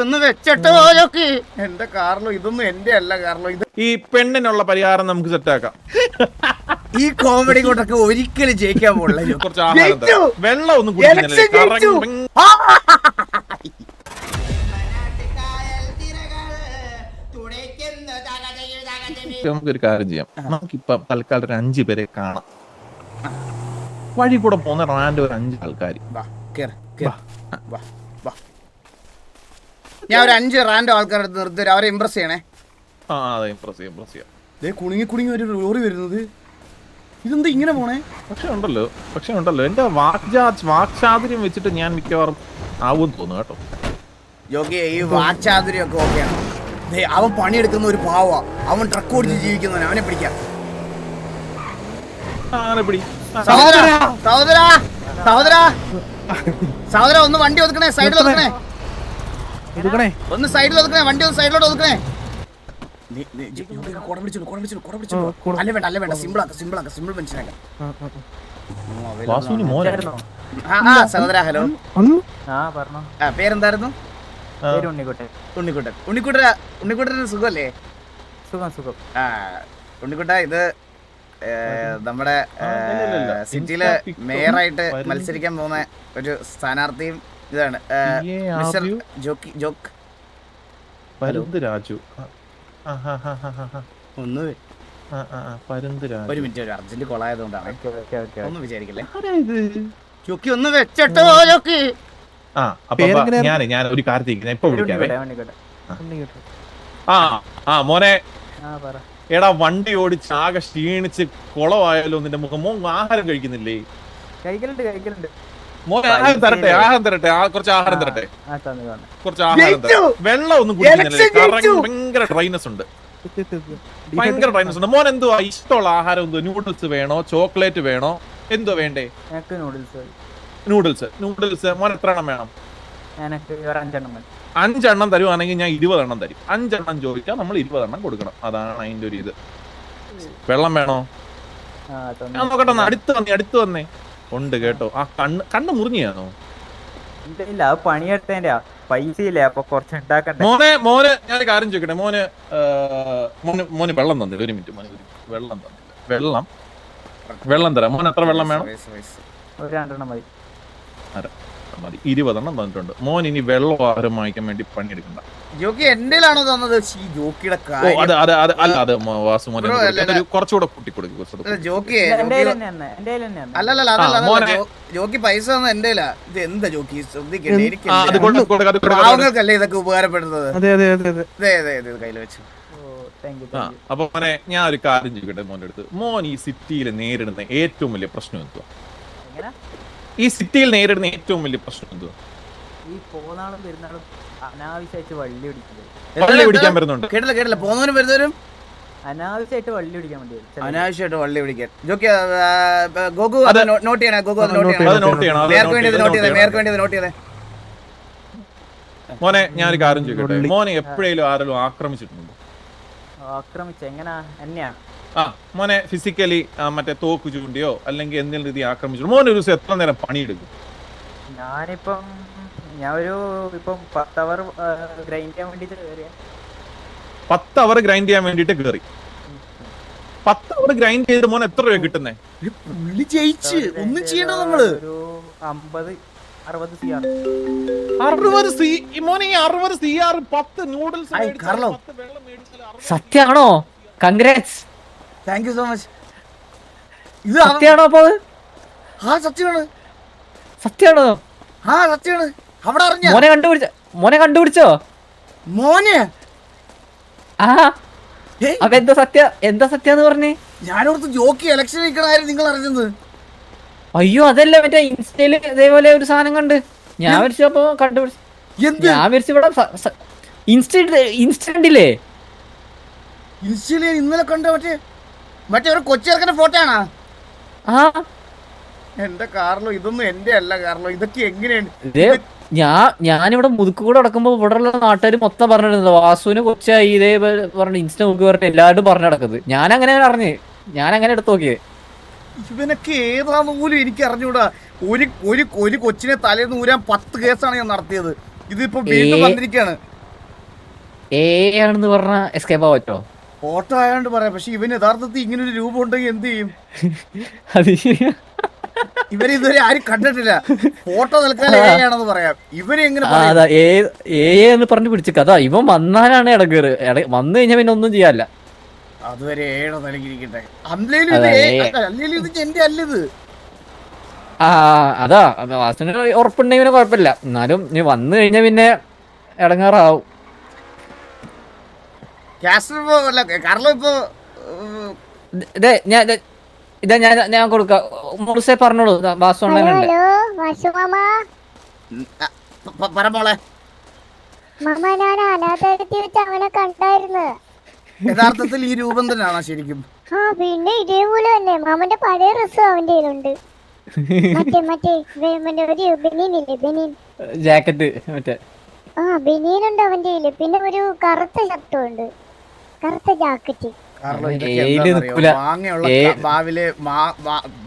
ഒന്ന് വെച്ചിട്ടോ ജോക്കി. എന്റെ കാർലോ, ഇതൊന്നും എന്റെ അല്ല കാർലോ. ഇത് ഈ പെണ്ണിനുള്ള പരിഹാരം നമുക്ക് സെറ്റാക്കാം. ഈ കോമഡി കൊണ്ടൊക്കെ ഒരിക്കലും ജയിക്കാൻ പോകില്ല. കുറച്ച് ആഹാരം വെള്ളം ഒന്നും കുടിക്കുന്നില്ല. നമുക്കൊരു കാര്യം ചെയ്യാം. നമുക്കിപ്പം തൽക്കാലം ഒരു 5 പേരെ കാണാം. വഴി കൂടെ പോകുന്ന റാൻഡ് ഒരു 5 ആൾക്കാർ. ഞാൻ ഒരു 5 റാൻഡോ ആൾക്കാരെ നിർത്തി അവരെ ഇംപ്രസ് ചെയ്യണേ. ഇംപ്രസ് ചെയ്യാം. കുണുങ്ങി കുണുങ്ങി ഒരു ലോറി വരുന്നത്. ഇതെന്താ ഇങ്ങനെ പോണേ? പക്ഷെ ഉണ്ടല്ലോ എന്റെ വാക്ചാതുര്യം വെച്ചിട്ട് ഞാൻ മിക്കവാറും ആവും തോന്നുന്നു കേട്ടോ. യോഗി, ഈ വാക്ചാതുര്യം ഒക്കെ ഓക്കെയാണ്. അവൻ പണിയെടുക്കുന്ന ഒരു പാവ, അവൻ ട്രക്ക് ഓടിച്ച് ജീവിക്കുന്നവൻ. അവനെ പിടിക്കാം. സഹോദര ഒന്ന് വണ്ടി ഒതുക്കണേ, സൈഡിൽ ഒതുക്കണേ. ഒന്ന് സൈഡിൽ ഒതുക്കണേ, വണ്ടി ഒന്ന് സൈഡിലോട്ട് ഒതുക്കണേ. അല്ല വേണ്ട, സിമ്പിൾ മനസ്സിലാക്കാം. സഹോദര ഹലോ, പേരെന്തായിരുന്നു? ഉണ്ണിക്കുട്ടന് സുഖല്ലേ? സുഖം. ഉണ്ണിക്കുട്ട, ഇത് നമ്മുടെ സിറ്റിയിലെ മേയറായിട്ട് മത്സരിക്കാൻ പോകുന്ന ഒരു സ്ഥാനാർത്ഥിയും ഇതാണ് മിസ്റ്റർ ജോക്ക്. രാജു ഒന്ന് ഒരു മിനിറ്റ്, ഒരു അർജന്റ് കൊളായതുകൊണ്ടാണ്. ഒന്നും വിചാരിക്കല്ലേ ജോക്കി, ഒന്ന് വെച്ചിട്ടോ ജോക്കി. ഞാൻ ഒരു കാര്യത്തിൽ ഇപ്പൊ വിളിക്കാവേ. മോനെ, എടാ വണ്ടി ഓടിച്ച് ആകെ ക്ഷീണിച്ച് കുളമായാലോ നിന്റെ മുഖം. മോൻ ആഹാരം കഴിക്കുന്നില്ലേ? കഴിക്കലുണ്ട്. മോനെ ആഹാരം തരട്ടെ, കുറച്ച് ആഹാരം തരട്ടെ. വെള്ളം ഒന്നും കുടിക്കുന്നില്ലേ? ഭയങ്കര ഡ്രൈനസ് ഉണ്ട്. മോൻ എന്തുവാ ഇഷ്ടമുള്ള ആഹാരം? എന്തോ നൂഡിൽസ് വേണോ, ചോക്ലേറ്റ് വേണോ, എന്തോ വേണ്ടേ? നൂഡിൽസ്. മോൻ എത്ര എണ്ണം വേണം? 5 എണ്ണം തരുവാണെങ്കിൽ ഞാൻ 20 എണ്ണം തരും. 5 എണ്ണം ചോദിച്ചാൽ നമ്മൾ 20 എണ്ണം കൊടുക്കണം. അതാണ് അതിന്റെ ഒരു ഇത്. വെള്ളം വേണോ? ഞാൻ നോക്കട്ടെ. അടുത്ത് വന്നേ. ഉണ്ട് കേട്ടോ. ആ കണ്ണ് മുറിഞ്ഞാണോ? ഇല്ല, പണിയെടുത്തതിന്റെ പൈസ ഇല്ലേ, അപ്പൊ കുറച്ച് ഉണ്ടാക്കണ്ടേ. മോന് ഞാൻ കാര്യം ചോദിക്കട്ടെ. മോന് വെള്ളം തന്നില്ല. ഒരു മിനിറ്റ്, മോന് വെള്ളം തന്നില്ല. വെള്ളം തരാം. മോൻ എത്ര വെള്ളം വേണം? ഒരു 2 എണ്ണം മതി. 20 എണ്ണം തന്നിട്ടുണ്ട്. മോൻ ഇനി വെള്ളം ആഹാരം വാങ്ങിക്കാൻ വേണ്ടി പണിയെടുക്കണ്ട. ജോക്കി എന്റെയിലാണോ തന്നത്? ജോക്കിയുടെ കുറച്ചുകൂടെ കൂട്ടി കൊടുക്കും. ജോക്കി പൈസ തന്ന എന്റെയിലാ. ഇത് എന്താ ജോക്കി ശ്രദ്ധിക്കണ്ടേ? പാവങ്ങൾക്കല്ലേ ഇതൊക്കെ ഉപകാരപ്പെടുന്നത്. കയ്യിൽ വെച്ചു. അപ്പൊ മോനെ, ഞാൻ ഒരു കാര്യം ചോദിക്കട്ടെ മോന്റെ അടുത്ത്. മോൻ ഈ സിറ്റിയിൽ നേരിടുന്ന ഏറ്റവും വലിയ പ്രശ്നം എന്തുവാ? ഈ സിറ്റിയിൽ നേരിടുന്ന ഏറ്റവും വലിയ പ്രശ്നം എന്തുവാ? ഈ പോന്നാളും വരുന്നാളും അനാവശ്യമായിട്ട് വള്ളി പിടിക്കാൻ വരുന്നുണ്ട്. കേട്ടില്ല. പോന്നവരും വരുന്നവരും അനാവശ്യമായിട്ട് വള്ളി പിടിക്കാൻ വേണ്ടി. അനാവശ്യമായിട്ട് വള്ളി പിടിക്കാൻ. ജോക്കി, ഗോകു നോട്ട് ചെയ്യണേ. നോട്ട് ചെയ്തേ. മോനെ, ഞാനൊരു കാര്യം ചോദിക്കട്ടെ. മോനെ എപ്പോഴേലും ആരെങ്കിലും ആക്രമിച്ചിട്ടുണ്ടോ? എങ്ങനാ എന്നെയാ? മോനെ ഫിസിക്കലി മറ്റേ തോക്ക് ചൂണ്ടിയോ അല്ലെങ്കിൽ എന്തെങ്കിലും രീതി ആക്രമിച്ചു? മോനെ ഒരു ദിവസം എത്ര നേരം പണിയെടുക്കും? ഞാൻ ഒരു 10 അവർ ഗ്രൈൻഡ് ചെയ്യാൻ വേണ്ടിട്ട് കയറിയ. 10 അവർ ഗ്രൈൻഡ് ചെയ്യാൻ വേണ്ടിട്ട് കയറി. 10 അവർ ഗ്രൈൻഡ് ചെയ്തിട്ട് മോൻ എത്ര രൂപ കിട്ടുന്നേ? ഒന്നും ചെയ്യണോ നമ്മള്? ഒരു 50-60 CR. 60 മോനെ, 60 CR 10 നൂഡിൽസ്. സത്യാണോ? Congrats. Thank you so much. ഇത് സത്യാണോ? അപ്പൊ സത്യമാണ്. സത്യമാണ്. അവിടെ അറിഞ്ഞ മോനെ കണ്ടുപിടിച്ചോ? അപ്പൊ എന്താ സത്യാന്ന് പറഞ്ഞേ? ഞാനോടത്ത് ജോക്കി ഇലക്ഷൻ നിൽക്കണായിരുന്നു നിങ്ങൾ അറിഞ്ഞത്. അയ്യോ, അതല്ല, മറ്റേ ഇൻസ്റ്റയില് ഇതേപോലെ ഒരു സാധനം കണ്ട് ഞാൻ വരച്ചപ്പോ കണ്ടുപിടിച്ചു. ഞാൻ വരച്ച ഇവിടെ ഇൻസ്റ്റന്റില്ലേ? ഇന്നലെ കണ്ട മറ്റേ ഒരു കൊച്ചിറക്കന്റെ ഫോട്ടോ ആണോ? എന്റെ കാർലോ, ഇതൊന്നും എന്റെ അല്ല കാർലോ. ഇതൊക്കെ എങ്ങനെയാണ്? ഞാനിവിടെ മുതുക്ക് കൂടെ നടക്കുമ്പോ ഇവിടെയുള്ള നാട്ടുകാർ മൊത്തം പറഞ്ഞിരുന്നത് വാസുവിന് കൊച്ചായി ഇതേ പറഞ്ഞു. ഇൻസ്റ്റ നോക്കി പറഞ്ഞിട്ട് എല്ലാവരും പറഞ്ഞു നടക്കുന്നത്. ഞാൻ അങ്ങനെ എടുത്തു നോക്കിയത്. ഇവനൊക്കെ ഏതാന്ന് പോലും എനിക്ക് അറിഞ്ഞൂടാ. ഒരു കൊച്ചിനെ തലേന്ന് ഊരാൻ 10 കേസാണ് ഞാൻ നടത്തിയത്. ഇതിപ്പോ വീണ്ടും വന്നിരിക്കുകയാണ്. ആണെന്ന് പറഞ്ഞ എസ്കേപ്പ് ആവാൻ പറ്റോ? ഫോട്ടോ ആയതുകൊണ്ട് പറയാം. പക്ഷെ ഇവന് യഥാർത്ഥത്തിൽ ഇങ്ങനെ ഒരു രൂപം ഉണ്ടെങ്കിൽ എന്ത് ചെയ്യും? ഇവര് ഇതുവരെ ആരും കണ്ടിട്ടില്ല. ഫോട്ടോ നിൽക്കാൻ ആണെന്ന് പറയാം. ഇവര് എങ്ങനെ എന്ന് പറഞ്ഞു പിടിച്ചു. അതാ ഇവൻ വന്നാലാണ് ഇടകേറ്. വന്നു കഴിഞ്ഞാൽ പിന്നെ ഒന്നും ചെയ്യാല്ല. അതുവരെ ഏഴോ നൽകിയിരിക്കട്ടെ. അല്ലേലും ഇത് എന്റെ അല്ലത്. അതാ വാസുവിന് ഉറപ്പുണ്ടെങ്കിൽ പിന്നെ കുഴപ്പമില്ല. എന്നാലും നീ വന്നു കഴിഞ്ഞാൽ പിന്നെ ഇടങ്ങാറാവും. ഞാൻ കൊടുക്കാം. മുളുസേ പറഞ്ഞോളൂ. വാസു അണ്ണനുണ്ട്. യഥാർത്ഥത്തിൽ ഈ രൂപം തന്നെയാണോ ശരിക്കും? പിന്നെ ഇതേപോലെ തന്നെ മാമന്റെ പഴയ ഡ്രസ്സും അവന്റെ കയ്യിലുണ്ട്. ജാക്കറ്റ് മറ്റേ ബനിയനുണ്ട് അവന്റെ കയ്യില്. പിന്നെ ഒരു കറുത്ത ഷർട്ടും ഉണ്ട്, കറുത്ത ജാക്കറ്റ്.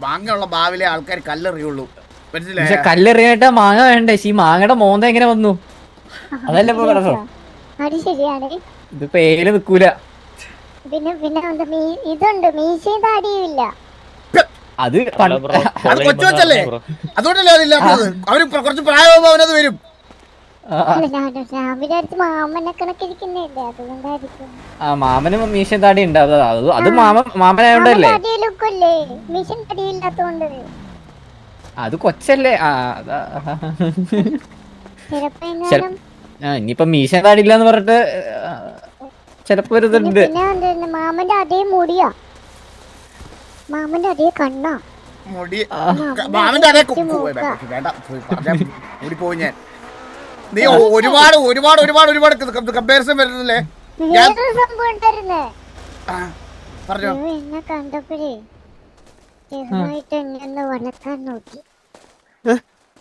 മാങ്ങയുള്ള ഭാവിലെ ആൾക്കാർ കല്ലെറിയുള്ളൂ. പക്ഷെ കല്ലെറിയായിട്ട് മാങ്ങ വേണ്ടേ? ഈ മാങ്ങയുടെ മോന്ത എങ്ങനെ വന്നു? അതല്ലേ അത് ശരിയാണ്. ഇതിപ്പോ ഏല് നിക്കൂല. പിന്നെ പിന്നെ ഇതുണ്ട്, മീശയും താടിയും ഇല്ല. അത് കൊച്ചല്ലേ, അതുകൊണ്ടല്ലേ അതില്ലാത്തത്. അവര് കുറച്ച് പ്രായമാകുമ്പോ അവനത് വരും. മാമനെ കണക്കിരിക്കുന്നില്ലേ, അതുകൊണ്ടായിരിക്കും. മാമനും മീശയും താടി ഉണ്ട്. അത് മാമനായോണ്ടല്ലേ. മീശയും താടിയും ഇല്ലാത്തോണ്ട്. അത് കൊച്ചല്ലേ. ഇനിയിപ്പൊ മീശയും താടി ഇല്ലാന്ന് പറഞ്ഞിട്ട് ചെലപ്പോ ഒരു ഇതുണ്ട്. മാമന്റെ അതേ മുടിയാ, മാമന്റെ അതേ കണ്ണാ, മാമന്റെ അതേ മുടി പോയി. ഞാൻ നീ ഒരുപാട് ഒരുപാട് ഒരുപാട് ഒരുപാട് കമ്പാരിസൺ വരുന്നില്ലേ? പറഞ്ഞോ. എന്നെ കണ്ടപ്പോഴേ ചെറുതായിട്ട് എന്നെ വളക്കാൻ നോക്കി.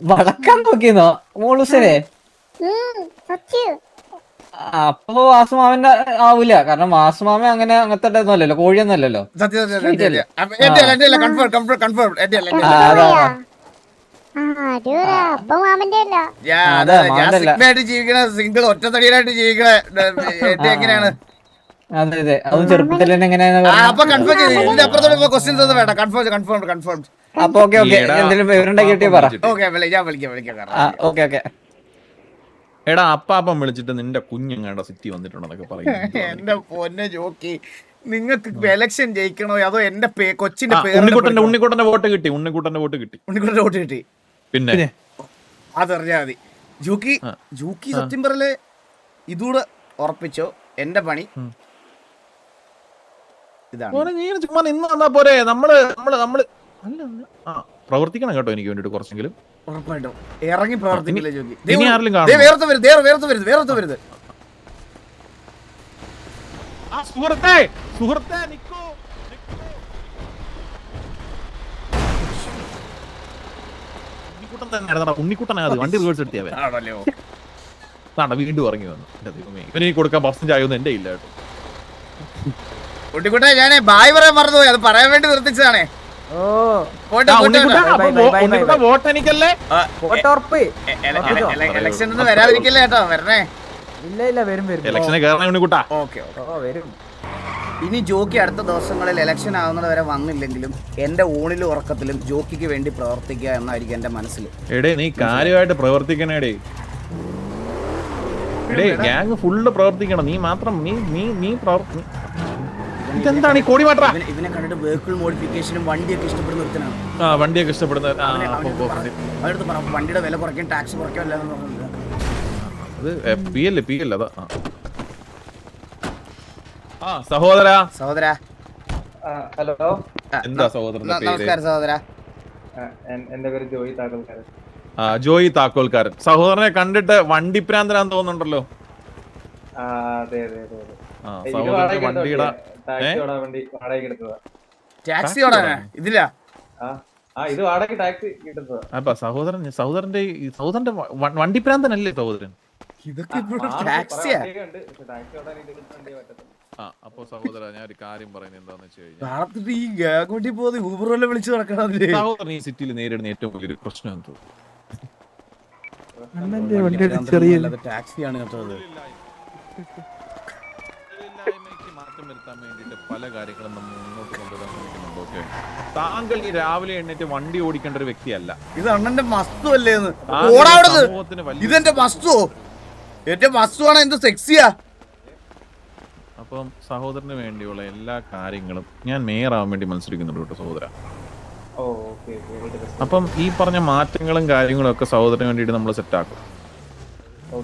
വളക്കാൻ നോക്കിയെന്നോ മോളുസേ? സത്യം. അപ്പൊ വാസുമാമന്റെ ആവൂല. കാരണം വാസുമാമ അങ്ങനത്തെ ഒന്നല്ലല്ലോ, കോഴിയൊന്നും അല്ലല്ലോ. സിംഗിൾ ഒറ്റത്തടിയിലായിട്ട് ജീവിക്കണ എങ്ങനെയാണ്? അതെ അതെ, അതും ചെറുപ്പത്തിൽ തന്നെ എങ്ങനെയാന്ന് അപ്പൊ ഓക്കെ ഓക്കെ, എന്തെങ്കിലും വിവരം കിട്ടിയോ പറ. Okay okay. എടാ അപ്പാപ്പം വിളിച്ചിട്ട് നിന്റെ കുഞ്ഞെങ്ങാണ്ട സിറ്റി വന്നിട്ടുണ്ടെന്നൊക്കെ പറയും. എന്റെ പൊന്നെ ജോക്കി, നിങ്ങൾക്ക് എലക്ഷൻ ജയിക്കണോ അതോ എന്റെ കൊച്ചിന്റെ ഉണ്ണിക്കുട്ടന്റെ വോട്ട് കിട്ടി. ഉണ്ണിക്കുട്ടന്റെ വോട്ട് കിട്ടി. പിന്നെ അതറിഞ്ഞാ മതി. ജോക്കി സത്യം പറയല് ഇതൂടെ ഉറപ്പിച്ചോ. എന്റെ പണി ഇതാണ്. ചുമ്മാ നിന്ന് വന്നാ പോരെ. നമ്മള് പ്രവർത്തിക്കണം കേട്ടോ. എനിക്ക് വേണ്ടിട്ട് കുറച്ചെങ്കിലും ഉറപ്പായിട്ടും ഇറങ്ങി പ്രവർത്തിക്കില്ല ജോക്കി. ഉണ്ണിക്കുട്ടനാ വണ്ടി റിവേഴ്സ് എടുത്തിയാ വീണ്ടും ഇറങ്ങി വന്നു. ഇവന് കൊടുക്കാൻ ബസ്സും ചായൊന്നും എന്റെ ഇല്ല കേട്ടോ. ഉണ്ണിക്കുട്ട ഞാനേ ബായ് പറയാൻ മറന്നുപോയി, അത് പറയാൻ വേണ്ടി നിർത്തിച്ചതാണേ. ഇലക്ഷൻ ഒന്നും വരാതിരിക്കല്ലേ കേട്ടോ, വരണേ. ഇനി ജോക്കി അടുത്ത ദിവസങ്ങളിൽ ഇലക്ഷൻ ആവുന്നത് വരെ വന്നില്ലെങ്കിലും എന്റെ ഊണിലും ഉറക്കത്തിലും ജോക്കിക്ക് വേണ്ടി പ്രവർത്തിക്കുക എന്നായിരിക്കും എന്റെ മനസ്സിൽ. എടേ നീ കാര്യമായിട്ട് പ്രവർത്തിക്കണേടേ. ഗ്യാങ് ഫുള്ള് പ്രവർത്തിക്കണം. നീ മാത്രം ഇതെന്താണ് ഈ കോടി മാറ്റാ? ഇവനെ കണ്ടിട്ട് വെഹിക്കിൾ മോഡിഫിക്കേഷനും വണ്ടിയൊക്കെ ഇഷ്ടപ്പെടുന്ന ഒരുത്തനാണ്. വണ്ടിയൊക്കെ ഇഷ്ടപ്പെടുന്ന അവരടുത്ത് പറ വണ്ടിയുടെ വില കുറയ്ക്കാൻ, ടാക്സ് കുറയ്ക്കാൻ അല്ലാന്ന് പറഞ്ഞില്ല. അത് പി എൽ അതാ. സഹോദരാ. ഹലോ, എന്താ സഹോദരൻ? നമസ്കാരം സഹോദര. എന്റെ പേര് ജോയി താക്കോൽക്കാരൻ. ജോയി താക്കോൽക്കാരൻ. സഹോദരനെ കണ്ടിട്ട് വണ്ടിപ്രാന്തനാന്ന് തോന്നുന്നുണ്ടല്ലോ. വണ്ടിയുടെ ടാക്സി ഓടാനാ ഇതില്ല. സഹോദരന്റെ വണ്ടിപ്രാന്തനല്ലേ സഹോദരൻ? ഇതൊക്കെ ടാക്സിയാ. അപ്പൊ സഹോദര ഞാൻ ഒരു കാര്യം പറയുന്നത് എന്താന്ന് വെച്ച് കഴിഞ്ഞാൽ നാളത്തിട്ട് ഈ ഗാഗോട്ടി പോയി ഊബർ വല്ല വിളിച്ചു നടക്കണല്ലേ? സഹോദരൻ ഈ സിറ്റിയിൽ നേരിടുന്ന ഏറ്റവും വലിയൊരു പ്രശ്നം എന്തോ ടാക്സിയാണ് കേട്ടത്. തൊഴിലില്ലായ്മയ്ക്ക് മാറ്റം വരുത്താൻ വേണ്ടിയിട്ട് പല കാര്യങ്ങളും നമ്മൾ മുന്നോട്ട് കൊണ്ടുവരാൻ ശ്രമിക്കുന്നുണ്ട്. ഓക്കെ, താങ്കൾ ഈ രാവിലെ എഴുന്നേറ്റ് വണ്ടി ഓടിക്കേണ്ട ഒരു വ്യക്തിയല്ല. ഇത് അണ്ണന്റെ മസ്തു അല്ലേന്ന്? സമൂഹത്തിന് വലിയ ഇതെന്റെ മസ്തു, എന്റെ മസ്തുവാണ്, എന്ത് സെക്സിയാ. അപ്പം സഹോദരന് വേണ്ടിയുള്ള എല്ലാ കാര്യങ്ങളും ഞാൻ മേയറാവാൻ വേണ്ടി മത്സരിക്കുന്നുണ്ട് കേട്ടോ സഹോദര. അപ്പം ഈ പറഞ്ഞ മാറ്റങ്ങളും കാര്യങ്ങളും ഒക്കെ സഹോദരന് വേണ്ടിയിട്ട് നമ്മൾ സെറ്റാക്കും.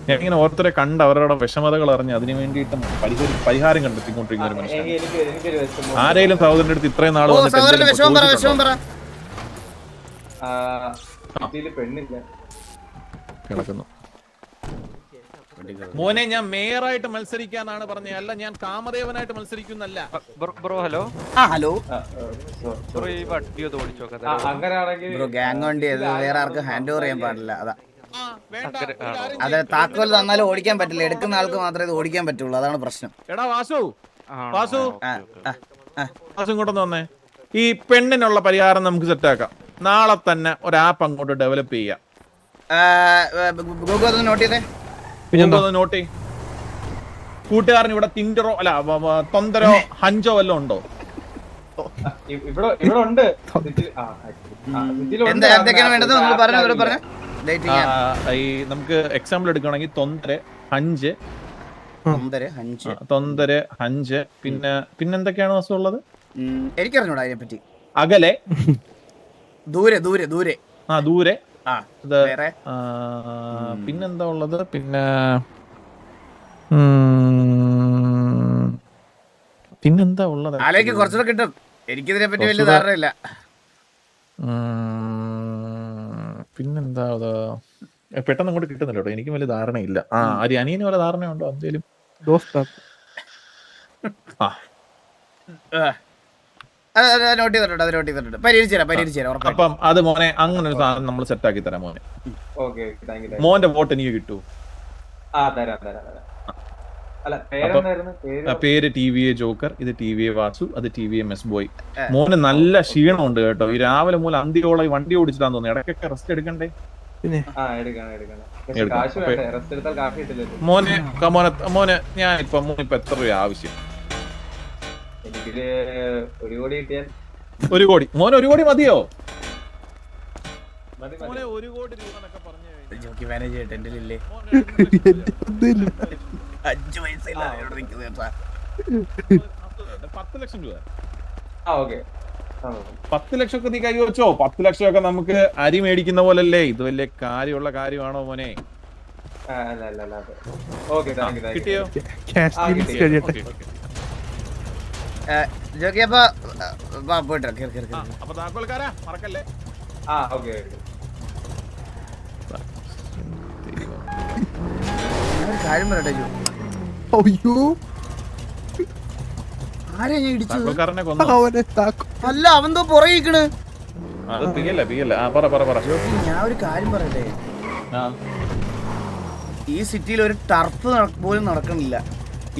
ഞാനിങ്ങനെ ഓരോരുത്തരെ കണ്ട് അവരുടെ വിഷമതകൾ അറിഞ്ഞ് അതിന് വേണ്ടിയിട്ട് പരിഹാരം കണ്ടെത്തിക്കൊണ്ടിരിക്കുന്ന ഒരു മനുഷ്യൻ. ആരെങ്കിലും സഹോദരന്റെ അടുത്ത് ഇത്രയും നാൾ കിടക്കുന്നു. മോനെ, ഞാൻ മേയറായിട്ട് മത്സരിക്കാനാണ് പറഞ്ഞത്, അല്ല ഞാൻ കാമദേവനായിട്ട് മത്സരിക്കുന്നല്ല. Bro hello. ഹലോ ബ്രോ ഈ വണ്ടി ഒന്ന് ഓടിച്ചു നോക്കാം. ബ്രോ, ഗ്യാങ് വണ്ടി വേറെ ആർക്കും ഹാൻഡ് ഓവർ ചെയ്യാൻ പാടില്ല. അതെ, താക്കോൽ തന്നാലും ഓടിക്കാൻ പറ്റില്ല, എടുക്കുന്ന ആൾക്ക് മാത്രമേ ഇത് ഓടിക്കാൻ പറ്റുള്ളൂ. അതാണ് പ്രശ്നം. എടാ വാസു, വാസു ഇങ്ങോട്ടൊന്ന് വന്നേ. ഈ പെണ്ണിനുള്ള പരിഹാരം നമുക്ക് സെറ്റാക്കാം. നാളെ തന്നെ ഒരു ആപ്പ് അങ്ങോട്ട് ഡെവലപ്പ് ചെയ്യാം. നോട്ട് ചെയ്തേ, നോട്ട് ചെയ്. കൂട്ടുകാരൻ ഇവിടെ തിണ്ടറോ അല്ല തൊന്തരോ ഹഞ്ചോ വല്ലതും ഉണ്ടോ? ഇവിടെ ഉണ്ട്. എന്തൊക്കെയാണ് വേണ്ടത് പറഞ്ഞു. ഈ നമുക്ക് എക്സാമ്പിൾ എടുക്കുകയാണെങ്കിൽ തൊന്തര ഹഞ്ച് പിന്നെ പിന്നെന്തൊക്കെയാണ് വസ്തു ഉള്ളത്? എനിക്കറിഞ്ഞൂടാ അതിനെ പറ്റി. അകലെ, ദൂരെ ദൂരെ. പിന്നെന്താ ഉള്ളത്? പിന്നെന്താ ഉള്ളത്? ആലേക്ക് കുറച്ചുകൂടെ കിട്ടും. എനിക്കിതിനെ പറ്റി വലിയ ധാരണയില്ല. പിന്നെന്താ പെട്ടെന്ന് അങ്ങോട്ട് കിട്ടുന്നില്ല കേട്ടോ, എനിക്കും വലിയ ധാരണയില്ല. അനിയന് വല്ല ധാരണയുണ്ടോ എന്തേലും? നോട്ട് ചെയ്തിട്ടുണ്ട്. പരിഹരിച്ചു. അപ്പം അത് മോനെ അങ്ങനെ ഒരു സാധനം നമ്മൾ സെറ്റ് ആക്കി തരാം മോനെ. മോന്റെ വോട്ട് എനിക്ക് കിട്ടൂ. പേര് TVA ജോക്കർ, ഇത് TVA വാസു, അത് TVA മെസ് ബോയ്. മോന് നല്ല ക്ഷീണമുണ്ട് കേട്ടോ. ഈ രാവിലെ മൂലം അന്തിയോളം ഈ വണ്ടി ഓടിച്ചിട്ടാന്ന് തോന്നുന്നു. ഇടയ്ക്കൊക്കെ റെസ്റ്റ് എടുക്കണ്ടേ? മോനെ ഞാൻ ഇപ്പൊ എത്ര രൂപ ആവശ്യം? 1 കോടി. മോനെ 1 കോടി മതിയോ? മോനെ 1 കോടി രൂപ എന്നൊക്കെ പറഞ്ഞു മാനേജ് ചെയ്യട്ടെ. എന്റെ ഇല്ലേ 5 പൈസ 10 ലക്ഷം രൂപ. 10 ലക്ഷമൊക്കെ നീ കൈ വെച്ചോ. 10 ലക്ഷമൊക്കെ നമുക്ക് അരി മേടിക്കുന്ന പോലല്ലേ. ഇത് വലിയ കാര്യമുള്ള കാര്യമാണോ മോനെ? കിട്ടിയോ? ജോക്കി, അപ്പൊ താക്കോൽക്കാരാ മറക്കല്ലേ. കാര്യം പറയട്ടെ ജോ. ആരെയാ ഞാൻ ഇടിച്ചത്? താക്കോൽക്കാരനെ കൊന്നു. അല്ല, അവന്തോ പുറകിക്കണ്. അത് പിയല്ല. ഞാൻ ഒരു കാര്യം പറയട്ടെ, ഈ സിറ്റിയിൽ ഒരു ടർഫ് പോലും നടക്കണില്ല.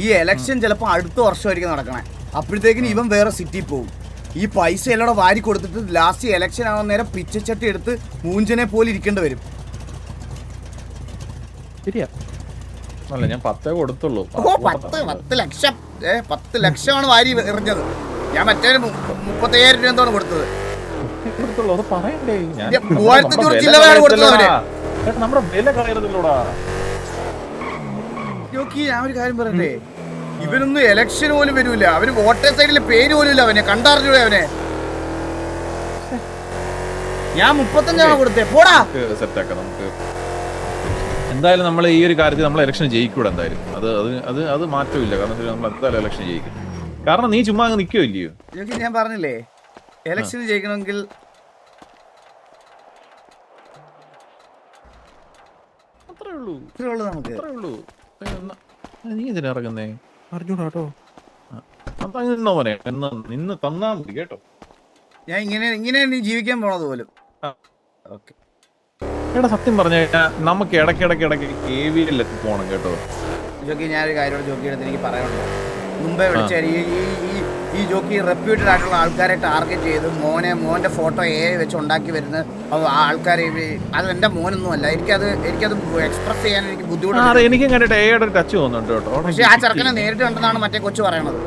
ഈ എലക്ഷൻ ചിലപ്പോ അടുത്ത വർഷമായിരിക്കും നടക്കണേ. അപ്പോഴത്തേക്കിന് ഇവൻ വേറെ സിറ്റി പോകും. ഈ പൈസ എല്ലാം വാരി കൊടുത്തിട്ട് ലാസ്റ്റ് എലക്ഷൻ ആവാൻ നേരം പിച്ചച്ചട്ടി എടുത്ത് മൂഞ്ചനെ പോലെ ഇരിക്കേണ്ടി വരും. അല്ല, ഞാൻ 10 കൊടുത്തുള്ളൂ. 10 ലക്ഷം. 10 ലക്ഷമാണ് വാരി എറിഞ്ഞത്. ഞാൻ മറ്റേ 35,000 രൂപ എന്താണ് കൊടുത്തത്? 3500 ചില്ലറയാണ് കൊടുത്തത് അവന്. നമ്മുടെ വില കളയരുതല്ലോടാ. ജോക്കി, ഞാൻ ഒരു കാര്യം പറയട്ടെ, ഇവനൊന്നും എലക്ഷൻ പോലും വരൂല. അവന് വോട്ടർ സൈഡിലെ പേര് പോലും ഇല്ല. അവനെ കണ്ടറിഞ്ഞൂടെ അവനെ? ഞാൻ 35 കൊടുത്തേ. പോടാ. സെറ്റാക്കാം നമുക്ക്. എന്തായാലും നമ്മൾ ഈ ഒരു കാര്യത്തിൽ നമ്മൾ ഇലക്ഷൻ ജയിക്കൂടെ എന്തായാലും. അത് മാറ്റമില്ല. കാരണം നമ്മൾ എന്തായാലും ഇലക്ഷൻ ജയിക്കും. കാരണം നീ ചുമ്മാ അങ്ങ് നിൽക്കോ ഇല്ലയോ? ഞാൻ പറഞ്ഞില്ലേ, ഇലക്ഷൻ ജയിക്കണമെങ്കിൽ അത്രേ ഉള്ളൂ. നമുക്ക് നീ ഇതിന് ഇറങ്ങുന്നേ അറിഞ്ഞൂടാട്ടോ. നിന്നോ മോനെ, നിന്ന് തന്നാ മതി കേട്ടോ. ഞാൻ ഇങ്ങനെ ജീവിക്കാൻ പോണത് പോലും. ഓക്കെ എടാ, സത്യം പറഞ്ഞു കഴിഞ്ഞാൽ നമുക്ക് ഇടയ്ക്ക് KVL പോണം കേട്ടോ. ജോക്കി, ഞാനൊരു കാര്യം ജോക്കി എടുത്ത് എനിക്ക് പറയാനുണ്ട്. മുമ്പേ വിളിച്ച ഈ ജോക്കി റെപ്യൂട്ടഡ് ആയിട്ടുള്ള ആൾക്കാരെ ടാർഗറ്റ് ചെയ്ത് മോന്റെ ഫോട്ടോ വെച്ച് ഉണ്ടാക്കി വരുന്ന ആൾക്കാരെ അത് എന്റെ മോനൊന്നും അല്ല. എനിക്കത് എക്സ്പ്രസ് ചെയ്യാൻ എനിക്ക് ബുദ്ധിമുട്ടുണ്ട്. എനിക്കും കണ്ടിട്ട് എയുടെ ടച്ച് തോന്നുന്നുണ്ട് കേട്ടോ. പക്ഷെ ആ ചെറുക്കനെ നേരിട്ട് കണ്ടെന്നാണ് മറ്റേ കൊച്ചു പറയണത്.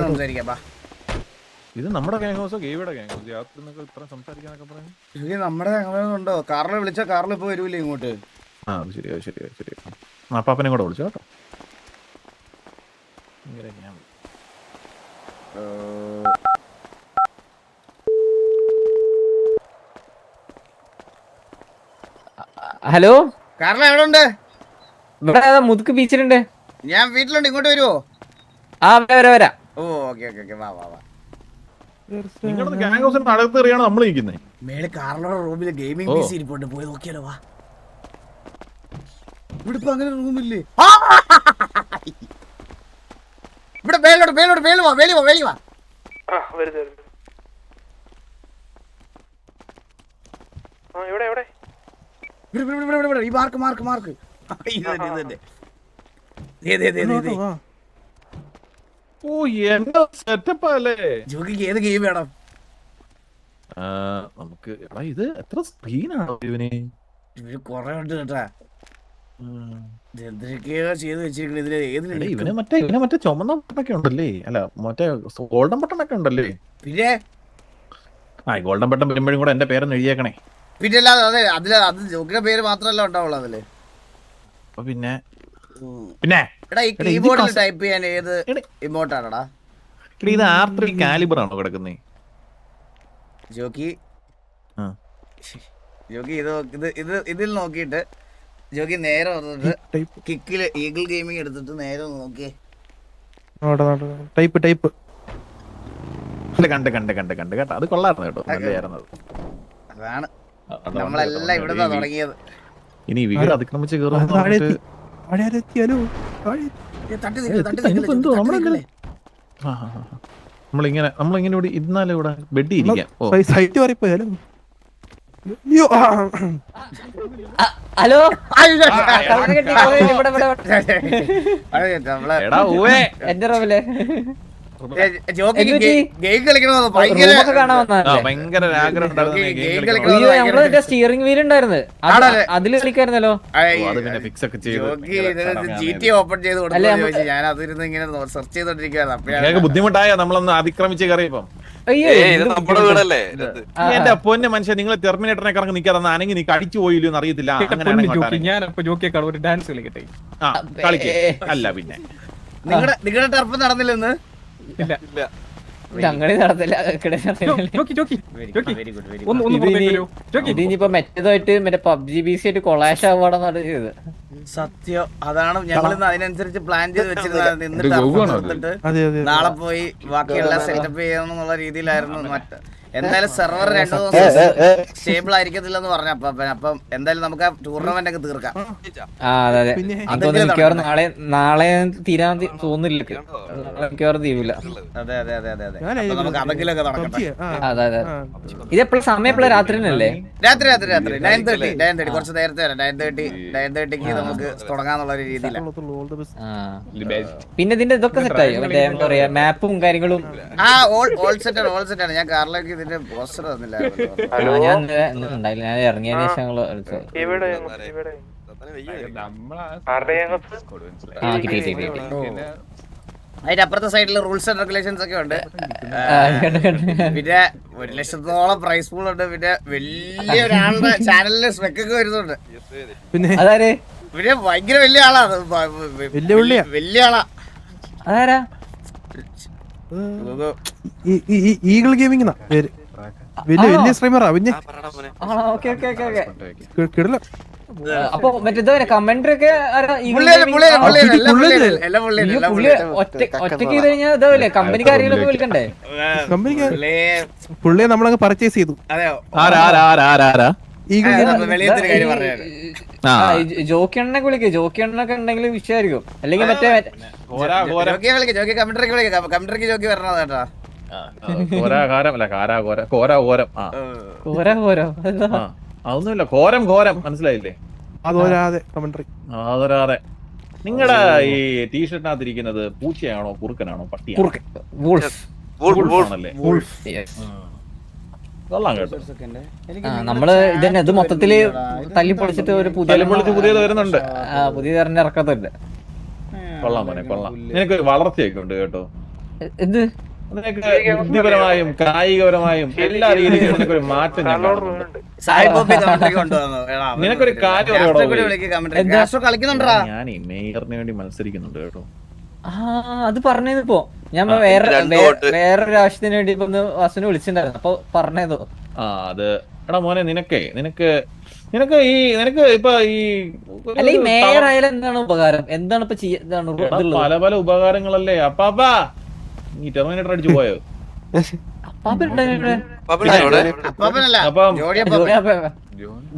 സംസാരിക്കാം. ഇത് നമ്മുടെ ഗ്യാങ് ഹൗസോ ഗെയ്യുടെ ഗ്യാങ് ഹൗസ്? യാത്ര ഇത്ര സംസാരിക്കാനൊക്കെ പറഞ്ഞു. നമ്മുടെ ഉണ്ടോ? കാറിൽ വിളിച്ചാ കാറിൽ ഇപ്പൊ വരൂലേ ഇങ്ങോട്ട്? ആ ശരിയാ. അപ്പാപ്പനെ കൂടെ വിളിച്ചു കേട്ടോ. ഹലോ, കാറിൽ എവിടെ ഉണ്ട്? ഇവിടെ മുതുക്ക് ബീച്ചിലുണ്ട്. ഞാൻ വീട്ടിലുണ്ട്, ഇങ്ങോട്ട് വരുവോ? ആ വരാം. ഓ ഓക്കെ വാ. നിങ്ങളുടെ ഗ്യാങ് ഹൗസിന്റെ അകത്ത് എറിയാണ് നമ്മൾ ഇരിക്കുന്നത്. മേലെ കാറിലുള്ള റൂമില് ഗെയിമിംഗ് പീസ് ഇരിപ്പുണ്ട്, പോയി നോക്കിയാലോ? വാ. ഇവിടെ ഇപ്പൊ അങ്ങനെ റൂമില്ലേ? ഇവിടെ വേലി വാ. ഇവിടെ ഈ മാർക്ക് ഓ എന്താ സെറ്റപ്പ് അല്ലേ? ജോക്കിക്ക് ഏത് ഗെയിം വേണം? നമുക്ക് ഇത് എത്ര സ്ക്രീനാണോ ഇവന്? കൊറേ ഉണ്ട് കേട്ടാ. എന്തൊക്കെയോ ചെയ്ത് വെച്ചിരിക്കണ. ഇതില് ഏതിന് ഇവന് മറ്റേ ചുമന്ന ബട്ടണൊക്കെ ഉണ്ടല്ലേ? അല്ല മറ്റേ ഗോൾഡൻ ബട്ടണൊക്കെ ഉണ്ടല്ലേ? പിന്നെ ഗോൾഡൻ ബട്ടൺ വരുമ്പോഴും കൂടെ എന്റെ പേരൊന്ന് എഴുതിയേക്കണേ. പിന്നെ അല്ലാതെ അത് ജോക്കിയുടെ പേര് മാത്രമല്ല ഉണ്ടാവുള്ളൂ അതില്. പിന്നെ എടാ ഈ കീബോർഡിൽ ടൈപ്പ് ചെയ്യാൻ ഏത് ഇമോട്ടാണടാ? ഇത് R3 കാലിബർ ആണോ കിടക്കുന്നേ? ജോക്കി ഇതിൽ നോക്കിയിട്ട് ജോക്കി നേരെ വന്നിട്ട് കിക്കില് ഈഗിൾ ഗെയിമിംഗ് എടുത്തിട്ട് നേരെ നോക്കിയേ. ടൈപ്പ് കണ്ട് കേട്ടോ. അത് കൊള്ളായിരുന്നു കേട്ടോ, നല്ലതായിരുന്നത്. അതാണ് നമ്മളെല്ലാം ഇവിടെ തുടങ്ങിയത്. ഇനി വീട് അതിക്രമിച്ച് നമ്മളിങ്ങനെ ഇവിടെ ഇരുന്നാലും ഇവിടെ ബെഡ് ഇരിക്കാം. ഹലോ, എന്റെ റൂമില് ഗെയിം കളിക്കണമെന്ന് ഭയങ്കര സ്റ്റിയറിംഗ് വീൽ ഉണ്ടായിരുന്നു, അതില് കളിക്കായിരുന്നല്ലോ. GTA ഓപ്പൺ ചെയ്ത് കൊടുത്തു. ഞാൻ അതിരുന്ന് ഇങ്ങനെ സെർച്ച് ചെയ്തോണ്ടിരിക്കുകയാണ്. ബുദ്ധിമുട്ടായ നമ്മളൊന്ന് അതിക്രമിച്ച് കയറിയപ്പം എന്റെ പൊന്നെ മനുഷ്യ, നിങ്ങൾ ടെർമിനേറ്ററിനെ കറങ്ങി നിൽക്കാതെ അനങ്ങി നീ അടിച്ചു പോയില്ലോ എന്ന് അറിയത്തില്ല. ഒരു ഡാൻസ് കളിക്കട്ടെ? അല്ല പിന്നെ നിങ്ങളുടെ ടർഫ് നടന്നില്ലെന്ന്? ഞങ്ങളി നടത്തില്ല. ഇതിനിപ്പോ മറ്റേതായിട്ട് മറ്റേ PUBG BC ആയിട്ട് കൊളാഷ് ആവാണെന്നാണ് ചെയ്തത്. സത്യം, അതാണ് ഞങ്ങൾ അതിനനുസരിച്ച് പ്ലാൻ ചെയ്ത് വെച്ചിരുന്നത്. ഇന്ന് ടർഫ് എടുത്തിട്ട് നാളെ പോയി ബാക്കിയെല്ലാം സെറ്റപ്പ് ചെയ്യാന്നുള്ള രീതിയിലായിരുന്നു. എന്തായാലും സെർവർ 2 ദിവസം സ്റ്റേബിൾ ആയിരിക്കത്തില്ലെന്ന് പറഞ്ഞപ്പോ അപ്പം എന്തായാലും നമുക്ക് ആ ടൂർണമെന്റ് ഒക്കെ തീർക്കാം. അതെ, അതൊന്നും മിക്കവാറും നാളെ തീരാൻ തോന്നില്ല. മിക്കവാറും തീരില്ല. അതെ നമുക്ക് അതെങ്കിലൊക്കെ നടക്കട്ടെ. അതെ. ഇതെപ്പോഴും സമയം എപ്പോഴും രാത്രിനല്ലേ? രാത്രി 9:30 കുറച്ച് നേരത്തെ വരാം. 9:30 നമുക്ക് തുടങ്ങാന്നുള്ള ഒരു രീതിയിലാണ്. പിന്നെ ഇതിന്റെ ഇതൊക്കെ സെറ്റായി, മറ്റേ എന്താ പറയാ മാപ്പും കാര്യങ്ങളും. ഓൾ സെറ്റാണ്. ഞാൻ കാറിലേക്ക് ഇതിന്റെ പോസ്റ്റർ തന്നില്ലായിരുന്നു. ഞാൻ ഇറങ്ങിയതിനു ശേഷം അതിന്റെ അപ്പുറത്തെ സൈഡിൽ റൂൾസ് ആൻഡ് റെഗുലേഷൻസ് ഒക്കെ ഉണ്ട്. പിന്നെ 1 ലക്ഷത്തോളം പ്രൈസ് പൂൾ ഉണ്ട്. പിന്നെ വലിയ ഒരാളുടെ ചാനലില് സ്പെക്കൊക്കെ വരുന്നുണ്ട്. പിന്നെ ഭയങ്കര വലിയ ആളാ. വലിയ ആളാ. അതാരാ? ഈഗിൾ ഗെയിമിംഗ് വലിയ സ്ട്രീമറാ. പിന്നെ കിടില. അപ്പൊ മറ്റേ കമന്ററി ഒക്കെ ഒറ്റക്ക് ചെയ്ത് കഴിഞ്ഞാൽ ഇതാവില്ലേ? കമ്പനി കാര്യങ്ങളൊക്കെ വിളിക്കണ്ടേ? പുള്ളിയെ നമ്മളങ്ങ് പർച്ചേസ് ചെയ്തു. ജോക്കിയണ്ണൊക്കെ വിളിക്കും. ജോക്കിയണ്ണൊക്കെ ഉണ്ടെങ്കിൽ വിഷയമായിരിക്കും. അല്ലെങ്കിൽ മറ്റേ കമന്ററിക്ക് ജോക്കി വരണോ കേട്ടാ? കോരാകാരം അല്ല കോരാകോരം ആ ആ അതൊന്നുമില്ല ഘോരം മനസ്സിലായില്ലേ? അതോരാതെ കമന്ററി. അതരാതെ നിങ്ങളുടെ ഈ ടീഷർട്ടിനകത്തിരിക്കുന്നത് പൂച്ചയാണോ കുറുക്കനാണോ പട്ടിയാണോ? ആണല്ലേ? കൊള്ളാം കേട്ടോ. നമ്മള് ഇതന്നെ ഇത് മൊത്തത്തില് തല്ലി പൊളിച്ചിട്ട് ഒരു പുതിയത് വരുന്നുണ്ട്. പുതിയ തന്നെ ഇറക്കത്തില്ല. കൊള്ളാം മോനെ കൊള്ളാം. നിനക്ക് വളർച്ചയൊക്കെ ഉണ്ട് കേട്ടോ. എന്ത് നിനക്ക് ബുദ്ധിപരമായും കായികപരമായും എല്ലാ രീതിയിലും നിനക്കൊരു മാറ്റം ഞാൻ കാണുന്നുണ്ട്. നിനക്കൊരു കാര്യം കളിക്കുന്നുണ്ടാ. ഞാൻ മേയറിന് വേണ്ടി മത്സരിക്കുന്നുണ്ട് കേട്ടോ. അത് പറഞ്ഞതിപ്പോ ഞാൻ വേറൊരു ആവശ്യത്തിന് വേണ്ടി ഇപ്പൊ ഒന്ന് വാസുവിനെ വിളിച്ചിട്ടുണ്ടായിരുന്നു, അപ്പൊ പറഞ്ഞതോ. അത് എടാ മോനെ നിനക്ക് ഇപ്പൊ ഈ അല്ല ഈ മേയർ ആയാലും എന്താണ് ഉപകാരം, എന്താണ് ഇപ്പൊ ചെയ്യാൻ പല ഉപകാരങ്ങളല്ലേ? അപ്പാപ്പാ നീ ടെർമിനേറ്റർ അടിച്ചു പോയോ?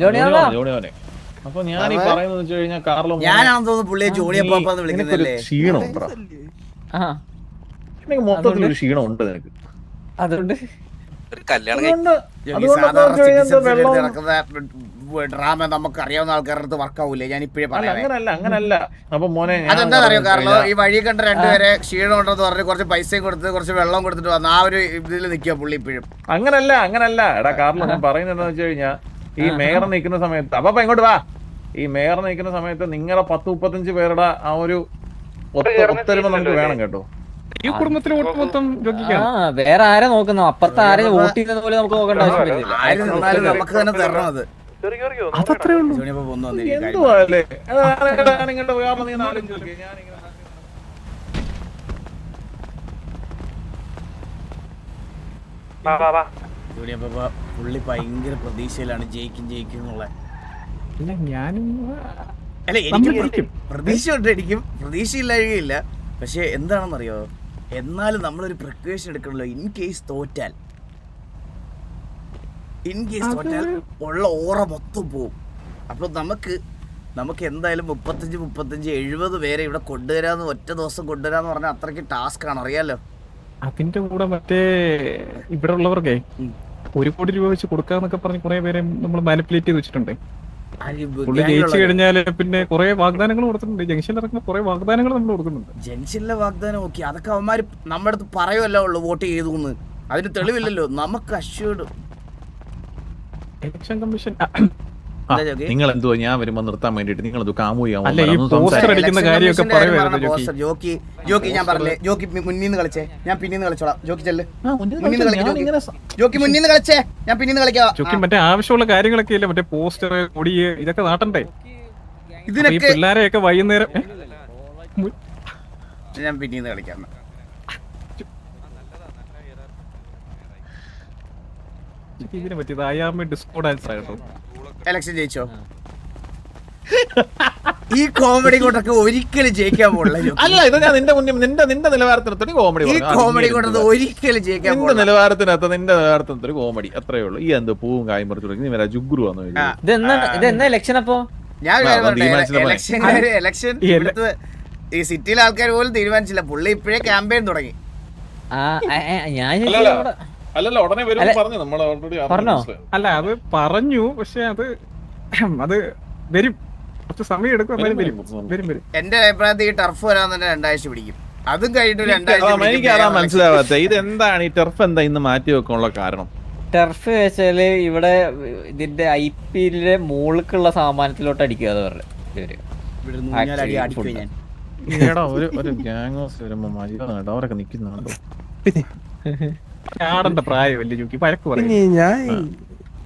ജോണിയോനെ അപ്പൊ ഞാൻ ഈ പറയുന്നത് വെച്ച് കഴിഞ്ഞാൽ കാർലോ ഞാനാണെന്ന് തോന്നുന്നു പുള്ളിയെ ജോണിയപ്പാന്ന് വിളിക്കുന്നല്ലേ. ക്ഷീണം എനിക്ക് മൊത്തത്തിലൊരു ക്ഷീണം ഉണ്ട് നിനക്ക്. അതുകൊണ്ട് ഡ്രാമ നമുക്ക് അറിയാവുന്ന ആൾക്കാരുടെ അടുത്ത് വർക്കാവൂലേ? ഞാൻ ഇപ്പഴേ പറയാം. അങ്ങനല്ല. അപ്പൊ മോനെ അതെന്താ അറിയോ കാർലോ, ഈ വഴി കണ്ട രണ്ടുപേരെ ക്ഷീണം ഉണ്ടെന്ന് പറഞ്ഞ് കുറച്ച് പൈസയും കൊടുത്ത് കുറച്ച് വെള്ളം കൊടുത്തിട്ട് വന്ന ആ ഒരു ഇതിൽ നിൽക്കുക പുള്ളി ഇപ്പോഴും. അങ്ങനല്ല എടാ കാർലോ, ഞാൻ പറയുന്നത് എന്താ വെച്ച് കഴിഞ്ഞാൽ ഈ മേയർ നിൽക്കുന്ന സമയത്ത് അപ്പൊ ഇങ്ങോട്ട് വാ, ഈ മേയർ നിൽക്കുന്ന സമയത്ത് നിങ്ങളെ 10-35 പേരുടെ ആ ഒരു ഒത്തൊരുമ നമുക്ക് വേണം കേട്ടോ. ഈ കുടുംബത്തിലെ മൊത്തം വേറെ ആരെ നോക്കുന്നു, അപ്പുറത്ത് ആരെ വോട്ട് ചെയ്യുന്നത് പോലെ നമുക്ക് നോക്കേണ്ട ആവശ്യമില്ല. നമുക്ക് തന്നെ തരണം അത്. അതത്രേ ഉള്ളൂ. എന്തുവാ അല്ലേ നിങ്ങളുടെ കാരണം നീ ആലോചിച്ച് നോക്കിയേ. പുള്ളി ഭയങ്കര പ്രതീക്ഷയിലാണ് ജയിക്കും എന്നുള്ള. ഞാനും അല്ല എനിക്ക് പ്രതീക്ഷയില്ലാഴികയില്ല. പക്ഷെ എന്താണെന്നറിയോ, എന്നാലും നമ്മളൊരു പ്രിക്കോഷൻ എടുക്കണല്ലോ. ഇൻ കേസ് തോറ്റാൽ ഉള്ള ഓറ മൊത്തം പോവും. അപ്പൊ നമുക്ക് എന്തായാലും 35-70 പേരെ ഇവിടെ കൊണ്ടുവരാന്ന്, ഒറ്റ ദിവസം കൊണ്ടുവരാന്ന് പറഞ്ഞാൽ അത്രയ്ക്ക് ടാസ്ക് ആണ്, അറിയാലോ. അതിന്റെ കൂടെ മറ്റേ ഇവിടെ ഉള്ളവർക്കേ 1 കോടി രൂപ വെച്ച് കൊടുക്കാന്നൊക്കെ പറഞ്ഞ് കുറെ പേരെ നമ്മൾ മാനിപ്പുലേറ്റ് ചെയ്ത് വെച്ചിട്ടുണ്ട്. പുള്ളി ജയിച്ചു കഴിഞ്ഞാല് പിന്നെ കുറെ വാഗ്ദാനങ്ങൾ കൊടുത്തിട്ടുണ്ട്. ജംഗ്ഷനിൽ ഇറങ്ങുന്ന കുറെ വാഗ്ദാനങ്ങൾ നമ്മൾ കൊടുക്കുന്നുണ്ട്. ജംഗ്ഷനിലെ വാഗ്ദാനം നോക്കി അതൊക്കെ അവന്മാര് നമ്മുടെ അടുത്ത് പറയുമല്ലോ ഉള്ളു വോട്ട് ചെയ്തു. അതിന് തെളിവില്ലല്ലോ. നമുക്ക് അഷ്യൂർഡ് ഇലക്ഷൻ കമ്മീഷൻ നിങ്ങൾ എന്തുവാ ഞാൻ വരുമ്പോ നിർത്താൻ വേണ്ടിട്ട് നിങ്ങൾ അല്ല ഈ പോസ്റ്റർ അടിക്കുന്ന കാര്യമൊക്കെ പറയുമായിരുന്നു ജോക്കി. ഞാൻ പറഞ്ഞേ ജോക്കി മുന്നിന്ന് കളിച്ചേ, ഞാൻ പിന്നീന്ന് കളിച്ചോളാം. ജോക്കി ചെല്ല്, ജോക്കി മുന്നിന്ന് കളിച്ചേ, ഞാൻ പിന്നീന്ന് കളിക്കാം. ജോക്കി മറ്റേ ആവശ്യമുള്ള കാര്യങ്ങളൊക്കെ ഇല്ല, മറ്റേ പോസ്റ്റർ കൊടി ഇതൊക്കെ നാട്ടണ്ടേ. ഇതിനൊക്കെ പിള്ളേരെയൊക്കെ വൈകുന്നേരം ഞാൻ പിന്നീന്ന് കളിക്കാം. ഇതിനെ പറ്റിയത് അയാമ ഡിസ്കോ ഡാൻസ് ആയിട്ടോ. എലക്ഷൻ ജയിച്ചോ? ഈ കോമഡി കൊണ്ടൊക്കെ ഒരിക്കലും ജയിക്കാൻ പോകില്ല. അല്ല ഇത് ഞാൻ നിന്റെ നിലവാരത്തിനകത്തൊരു കോമഡി കൊണ്ടത് ഒരിക്കലും ജയിക്കാൻ നിന്റെ നിലവാരത്തിനകത്തൊരു കോമഡി അത്രേ ഉള്ളൂ. ഈ എന്ത് പൂവും കായും പറിച്ചു തുടങ്ങി നീ ജുഗ്രു വന്നു. ഇതെന്നാ ഇലക്ഷൻ? അപ്പൊ ഞാൻ എലക്ഷൻ ഈ സിറ്റിയിലെ ആൾക്കാർ പോലും തീരുമാനിച്ചില്ല. പുള്ളി ഇപ്പോഴേ ക്യാമ്പയിൻ തുടങ്ങി. അല്ലല്ലോ ഉടനെ വരും പറഞ്ഞു നമ്മൾ ഓൾറെഡി അല്ല അത് പറഞ്ഞു. പക്ഷെ അത് വരും, കുറച്ച് സമയം എടുക്കും. എന്റെ അഭിപ്രായത്തിൽ ഈ ടർഫ് വരാൻ തന്നെ 2 ആഴ്ച പിടിക്കും. അതും കഴിഞ്ഞിട്ട് 2 ആഴ്ച എനിക്ക് അതാ മനസ്സിലാവാത്ത ഇത് എന്താണ് ഈ ടർഫ് എന്താ ഇന്ന് മാറ്റി വെക്കാനുള്ള കാരണം? ടർഫ് വെച്ചാല് ഇവിടെ ഇതിന്റെ IPL മുകളിലുള്ള സാമാനത്തിലോട്ട് അടിക്കുക ഒരു ഗ്യാങ്സ് വരുമ്പോ അവരൊക്കെ നിക്കുന്നുണ്ടോ? ആടേണ്ട പ്രായമല്ലേ ജോക്കി, പഴക്ക് പറയും.